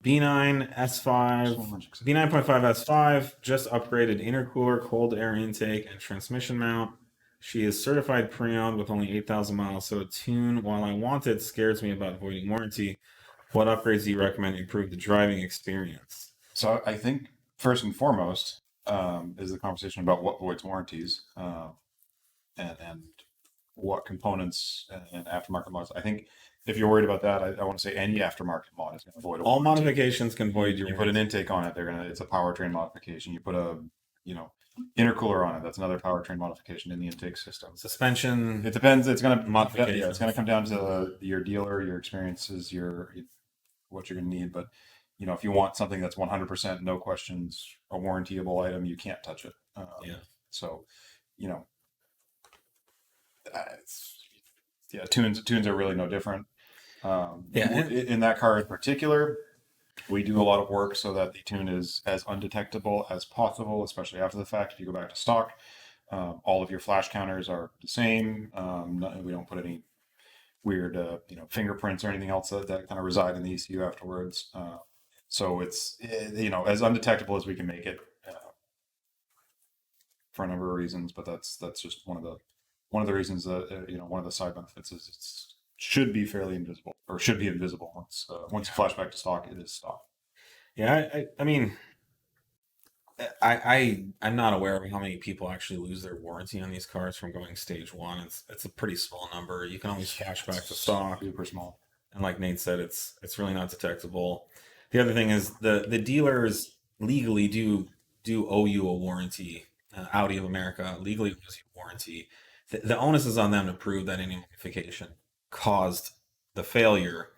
B9 S5, B9.5 S5 just upgraded intercooler, cold air intake, and transmission mount. She is certified pre-owned with only 8,000 miles, so a tune, while I want it, scares me about voiding warranty. What upgrades do you recommend to improve the driving experience? So I think first and foremost is the conversation about what voids warranties and what components and aftermarket mods. I think if you're worried about that, I want to say any aftermarket mod is going to void a All warranty. modifications can void your You put an intake on it, it's a powertrain modification. You put a intercooler on it, that's another powertrain modification in the intake system. suspension. It depends. It's gonna Modification. Yeah, it's gonna come down to your dealer, your experiences, what you're gonna need. But if you want something that's 100% no questions, a warrantyable item, you can't touch it. Yeah. So, tunes are really no different. In that car in particular, we do a lot of work so that the tune is as undetectable as possible, especially after the fact. If you go back to stock, all of your flash counters are the same. We don't put any weird, fingerprints or anything else that kind of reside in the ECU afterwards. So it's as undetectable as we can make it for a number of reasons. But that's just one of the reasons that one of the side benefits is it should be fairly invisible, or should be invisible once you flash back to stock. It is stock. Yeah, I mean, I'm not aware of how many people actually lose their warranty on these cars from going stage one. It's a pretty small number. You can always flash back to stock. Super small. And like Nate said, it's really not detectable. The other thing is the dealers legally do owe you a warranty. Audi of America legally owes you a warranty. The onus is on them to prove that any modification caused the failure,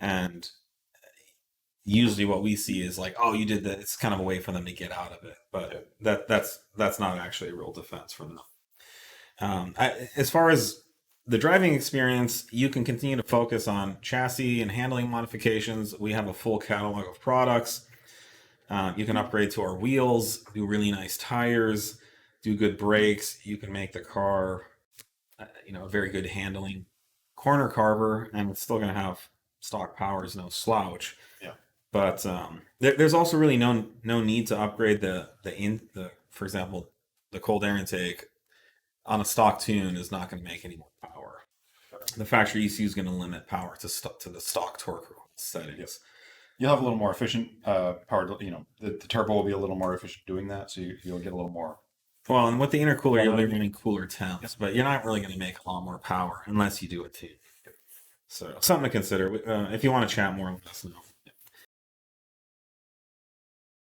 and usually what we see is like, oh, you did that. It's kind of a way for them to get out of it, but that's not actually a real defense for them. As far as the driving experience, you can continue to focus on chassis and handling modifications. We have a full catalog of products. You can upgrade to our wheels, do really nice tires, do good brakes. You can make the car, a very good handling corner carver, and it's still going to have stock power, is no slouch. Yeah. But there's also really no need to upgrade the for example, the cold air intake on a stock tune is not going to make any more power. The factory ECU is going to limit power to the stock torque settings. Yes. You'll have a little more efficient power. The turbo will be a little more efficient doing that, so you'll get a little more. Well, and with the intercooler, you'll be running cooler temps, but you're not really going to make a lot more power unless you do a tune. So something to consider. If you want to chat more, let us know.